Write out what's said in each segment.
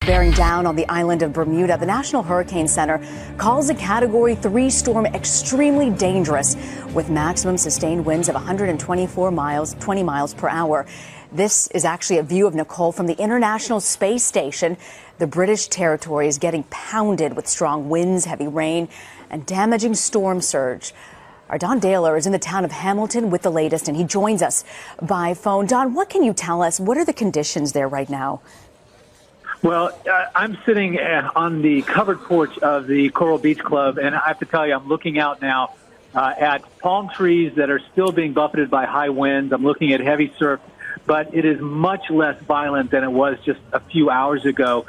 Bearing down on the island of Bermuda, the National Hurricane Center calls a Category 3 storm extremely dangerous, with maximum sustained winds of 20 miles per hour. This is actually a view of Nicole from the International Space Station. The British territory is getting pounded with strong winds, heavy rain, and damaging storm surge. Our Don Daler is in the town of Hamilton with the latest, and he joins us by phone. Don, what can you tell us? What are the conditions there right now? Well, I'm sitting on the covered porch of the Coral Beach Club, and I have to tell you, I'm looking out now at palm trees that are still being buffeted by high winds. I'm looking at heavy surf, but it is much less violent than it was just a few hours ago.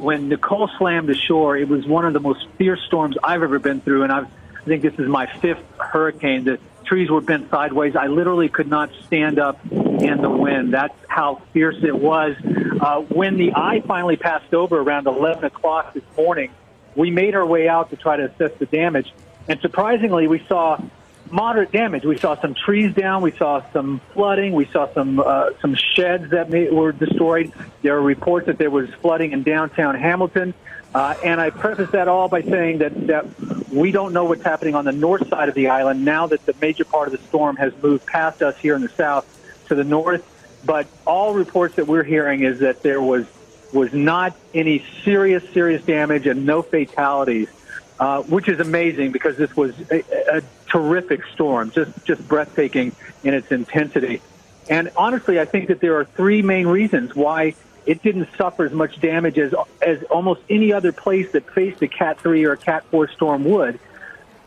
When Nicole slammed ashore, it was one of the most fierce storms I've ever been through, and I think this is my fifth hurricane. The trees were bent sideways. I literally could not stand up in the wind. That's how fierce it was. When the eye finally passed over around 11 o'clock this morning, we made our way out to try to assess the damage. And surprisingly, we saw moderate damage. We saw some trees down. We saw some flooding. We saw some sheds that were destroyed. There are reports that there was flooding in downtown Hamilton. And I preface that all by saying that we don't know what's happening on the north side of the island now that the major part of the storm has moved past us here in the south to the north. But all reports that we're hearing is that there was not any serious damage and no fatalities, which is amazing because this was a terrific storm, just breathtaking in its intensity. And honestly, I think that there are three main reasons why it didn't suffer as much damage as almost any other place that faced a Cat 3 or a Cat 4 storm would.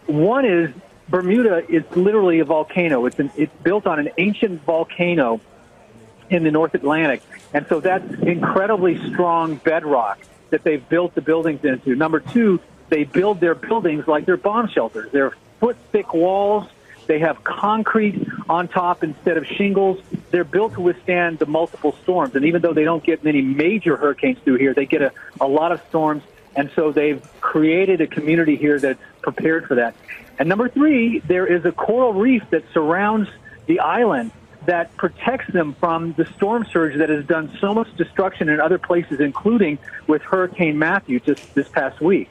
One is Bermuda is literally a volcano. It's built on an ancient volcano in the North Atlantic. And so that's incredibly strong bedrock that they've built the buildings into. Number two, they build their buildings like they're bomb shelters. They're foot-thick walls. They have concrete on top instead of shingles. They're built to withstand the multiple storms. And even though they don't get many major hurricanes through here, they get a lot of storms. And so they've created a community here that's prepared for that. And number three, there is a coral reef that surrounds the island that protects them from the storm surge that has done so much destruction in other places, including with Hurricane Matthew just this past week.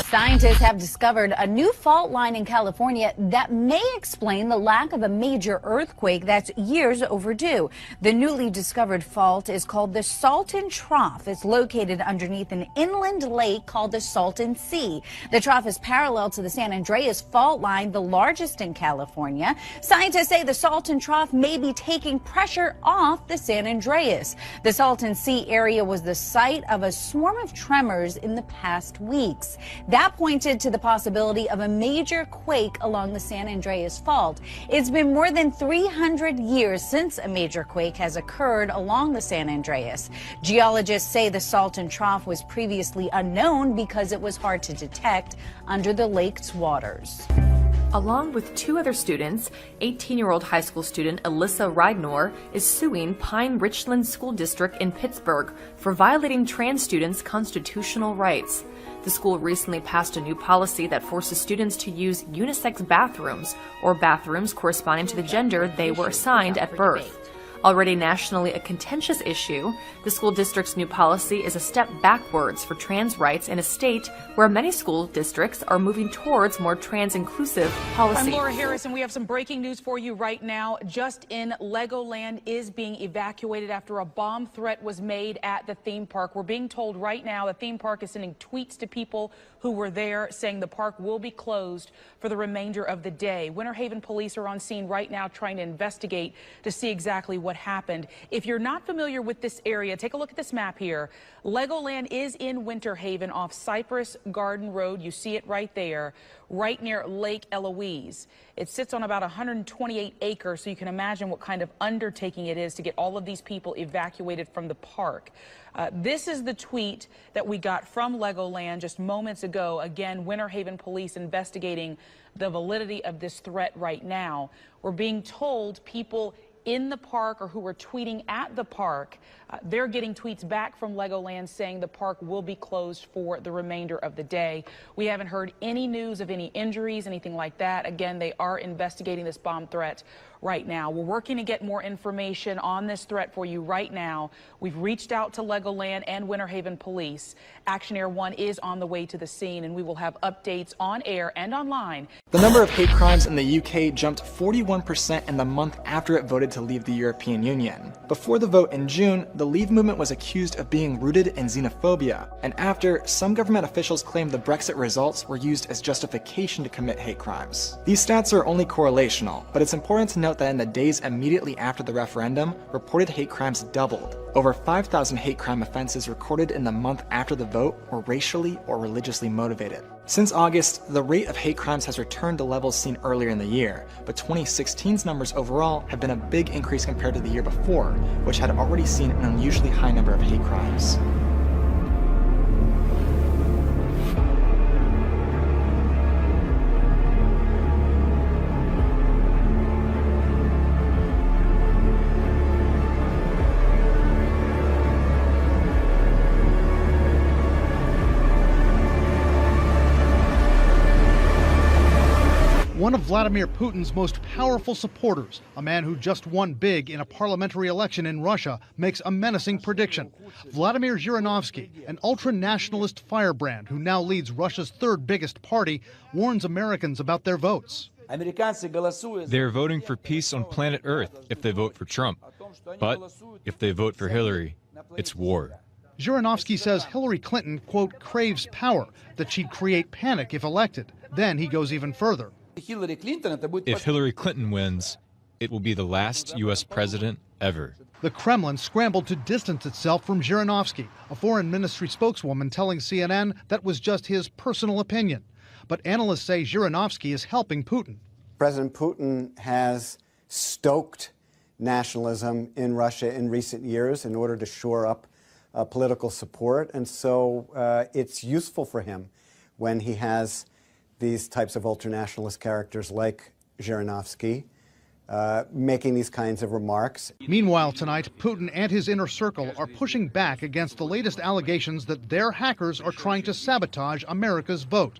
Scientists have discovered a new fault line in California that may explain the lack of a major earthquake that's years overdue. The newly discovered fault is called the Salton Trough. It's located underneath an inland lake called the Salton Sea. The trough is parallel to the San Andreas fault line, the largest in California. Scientists say the Salton Trough may be taking pressure off the San Andreas. The Salton Sea area was the site of a swarm of tremors in the past weeks. That pointed to the possibility of a major quake along the San Andreas Fault. It's been more than 300 years since a major quake has occurred along the San Andreas. Geologists say the Salton Trough was previously unknown because it was hard to detect under the lake's waters. Along with two other students, 18-year-old high school student Alyssa Ridenour is suing Pine Richland School District in Pittsburgh for violating trans students' constitutional rights. The school recently passed a new policy that forces students to use unisex bathrooms, or bathrooms corresponding to the gender they were assigned at birth. Already nationally a contentious issue, the school district's new policy is a step backwards for trans rights in a state where many school districts are moving towards more trans-inclusive policy. I'm Laura Harris, and we have some breaking news for you right now. Just in, Legoland is being evacuated after a bomb threat was made at the theme park. We're being told right now the theme park is sending tweets to people who were there saying the park will be closed for the remainder of the day. Winter Haven police are on scene right now trying to investigate to see exactly what happened. If you're not familiar with this area, take a look at this map here. Legoland is in Winter Haven off Cypress Garden Road. You see it right there, right near Lake Eloise. It sits on about 128 acres, so you can imagine what kind of undertaking it is to get all of these people evacuated from the park. This is the tweet that we got from Legoland just moments ago. Again, Winter Haven police investigating the validity of this threat right now. We're being told people in the park or who were tweeting at the park, they're getting tweets back from Legoland saying the park will be closed for the remainder of the day. We haven't heard any news of any injuries, anything like that. Again, they are investigating this bomb threat right now. We're working to get more information on this threat for you right now. We've reached out to Legoland and Winter Haven Police. Action Air 1 is on the way to the scene, and we will have updates on air and online. The number of hate crimes in the UK jumped 41% in the month after it voted to leave the European Union. Before the vote in June, the Leave movement was accused of being rooted in xenophobia, and after, some government officials claimed the Brexit results were used as justification to commit hate crimes. These stats are only correlational, but it's important to note that in the days immediately after the referendum, reported hate crimes doubled. Over 5,000 hate crime offenses recorded in the month after the vote were racially or religiously motivated. Since August, the rate of hate crimes has returned to levels seen earlier in the year, but 2016's numbers overall have been a big increase compared to the year before, which had already seen an unusually high number of hate crimes. One of Vladimir Putin's most powerful supporters, a man who just won big in a parliamentary election in Russia, makes a menacing prediction. Vladimir Zhirinovsky, an ultra-nationalist firebrand who now leads Russia's third biggest party, warns Americans about their votes. They're voting for peace on planet Earth if they vote for Trump. But if they vote for Hillary, it's war. Zhirinovsky says Hillary Clinton, quote, craves power, that she'd create panic if elected. Then he goes even further. If Hillary Clinton wins, it will be the last U.S. president ever. The Kremlin scrambled to distance itself from Zhirinovsky, a foreign ministry spokeswoman telling CNN that was just his personal opinion. But analysts say Zhirinovsky is helping Putin. President Putin has stoked nationalism in Russia in recent years in order to shore up political support, and so it's useful for him when he has these types of ultranationalist characters like Zhirinovsky making these kinds of remarks. Meanwhile, tonight, Putin and his inner circle are pushing back against the latest allegations that their hackers are trying to sabotage America's vote.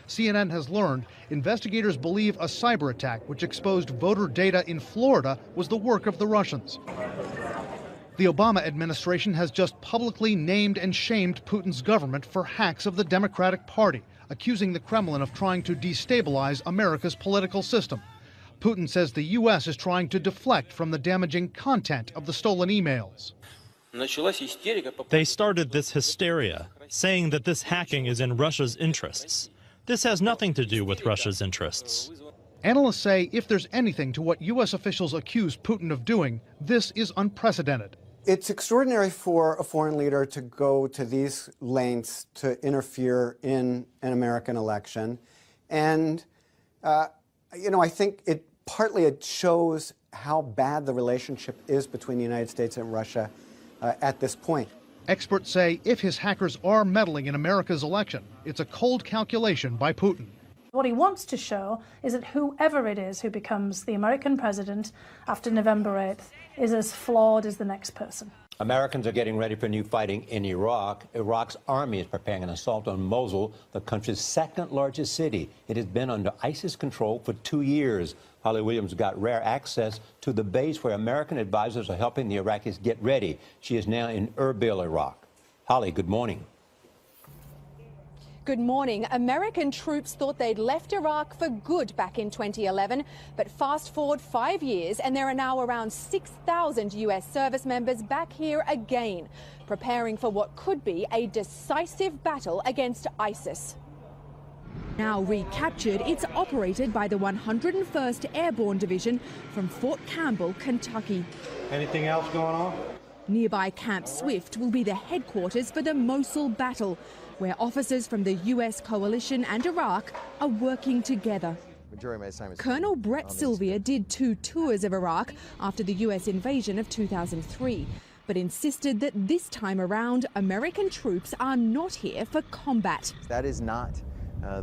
CNN has learned investigators believe a cyber attack which exposed voter data in Florida was the work of the Russians. The Obama administration has just publicly named and shamed Putin's government for hacks of the Democratic Party, accusing the Kremlin of trying to destabilize America's political system. Putin says the U.S. is trying to deflect from the damaging content of the stolen emails. They started this hysteria, saying that this hacking is in Russia's interests. This has nothing to do with Russia's interests. Analysts say if there's anything to what U.S. officials accuse Putin of doing, this is unprecedented. It's extraordinary for a foreign leader to go to these lengths to interfere in an American election. And, I think it shows how bad the relationship is between the United States and Russia at this point. Experts say if his hackers are meddling in America's election, it's a cold calculation by Putin. What he wants to show is that whoever it is who becomes the American president after November 8th is as flawed as the next person. Americans are getting ready for new fighting in Iraq. Iraq's army is preparing an assault on Mosul, the country's second largest city. It has been under ISIS control for 2 years. Holly Williams got rare access to the base where American advisors are helping the Iraqis get ready. She is now in Erbil, Iraq. Holly, good morning. Good morning. American troops thought they'd left Iraq for good back in 2011, but fast forward 5 years and there are now around 6,000 U.S. service members back here again, preparing for what could be a decisive battle against ISIS. Now recaptured, it's operated by the 101st Airborne Division from Fort Campbell, Kentucky. Anything else going on? Nearby Camp Swift will be the headquarters for the Mosul battle, where officers from the U.S. coalition and Iraq are working together. Colonel Brett Sylvia did 2 tours of Iraq after the U.S. invasion of 2003, but insisted that this time around, American troops are not here for combat. That is not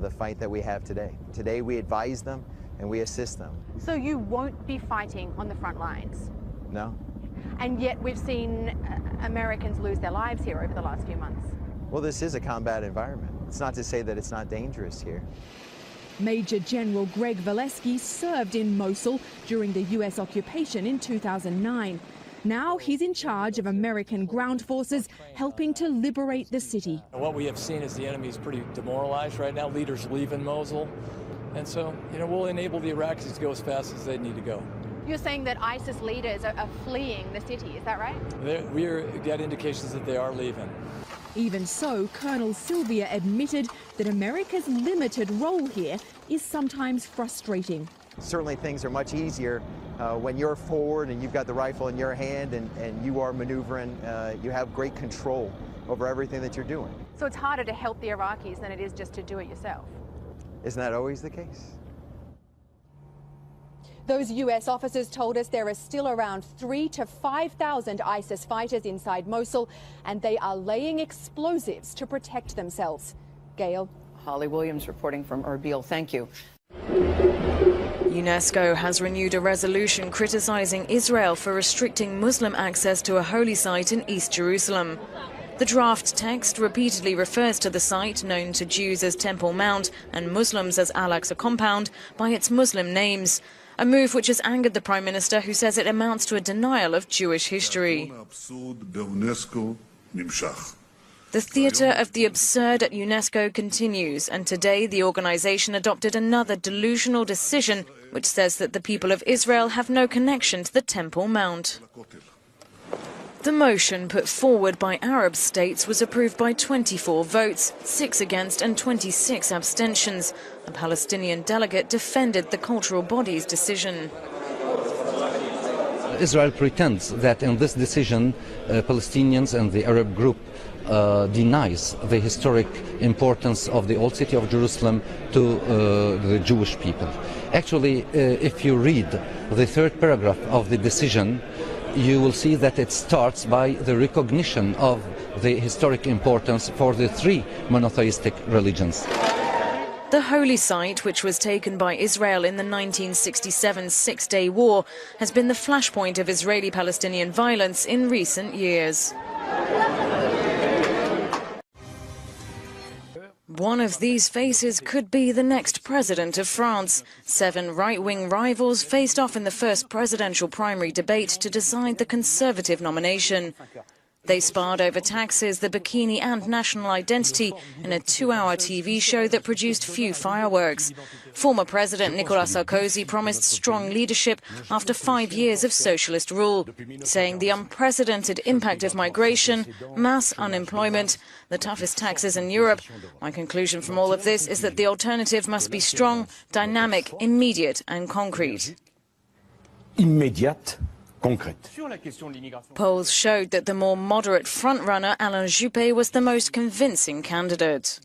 the fight that we have today. Today we advise them and we assist them. So you won't be fighting on the front lines? No. And yet we've seen Americans lose their lives here over the last few months. Well, this is a combat environment. It's not to say that it's not dangerous here. Major General Greg Valesky served in Mosul during the U.S. occupation in 2009. Now he's in charge of American ground forces helping to liberate the city. What we have seen is the enemy is pretty demoralized right now. Leaders leaving Mosul. And so, we'll enable the Iraqis to go as fast as they need to go. You're saying that ISIS leaders are fleeing the city, is that right? We get indications that they are leaving. Even so, Colonel Sylvia admitted that America's limited role here is sometimes frustrating. Certainly things are much easier when you're forward and you've got the rifle in your hand and you are maneuvering. You have great control over everything that you're doing. So it's harder to help the Iraqis than it is just to do it yourself? Isn't that always the case? Those U.S. officers told us there are still around 3,000 to 5,000 ISIS fighters inside Mosul, and they are laying explosives to protect themselves. Gail. Holly Williams reporting from Erbil. Thank you. UNESCO has renewed a resolution criticizing Israel for restricting Muslim access to a holy site in East Jerusalem. The draft text repeatedly refers to the site, known to Jews as Temple Mount and Muslims as Al-Aqsa Compound, by its Muslim names. A move which has angered the Prime Minister, who says it amounts to a denial of Jewish history. The theatre of the absurd at UNESCO continues, and today the organisation adopted another delusional decision which says that the people of Israel have no connection to the Temple Mount. The motion put forward by Arab states was approved by 24 votes, 6 against and 26 abstentions. A Palestinian delegate defended the cultural body's decision. Israel pretends that in this decision, Palestinians and the Arab group denies the historic importance of the old city of Jerusalem to the Jewish people. Actually, if you read the third paragraph of the decision, you will see that it starts by the recognition of the historic importance for the three monotheistic religions. The holy site, which was taken by Israel in the 1967 Six-Day War, has been the flashpoint of Israeli-Palestinian violence in recent years. One of these faces could be the next president of France. 7 right-wing rivals faced off in the first presidential primary debate to decide the Conservative nomination. They sparred over taxes, the bikini and national identity in a 2-hour TV show that produced few fireworks. Former President Nicolas Sarkozy promised strong leadership after 5 years of socialist rule, saying the unprecedented impact of migration, mass unemployment, the toughest taxes in Europe. My conclusion from all of this is that the alternative must be strong, dynamic, immediate and concrete. Immédiate. Polls showed that the more moderate frontrunner, Alain Juppé, was the most convincing candidate.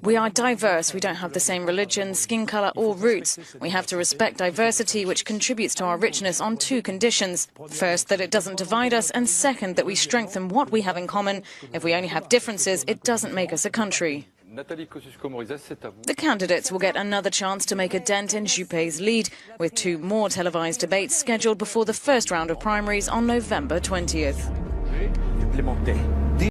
We are diverse. We don't have the same religion, skin color or roots. We have to respect diversity, which contributes to our richness on 2 conditions. First, that it doesn't divide us, and second, that we strengthen what we have in common. If we only have differences, it doesn't make us a country. The candidates will get another chance to make a dent in Juppé's lead, with 2 more televised debates scheduled before the first round of primaries on November 20th.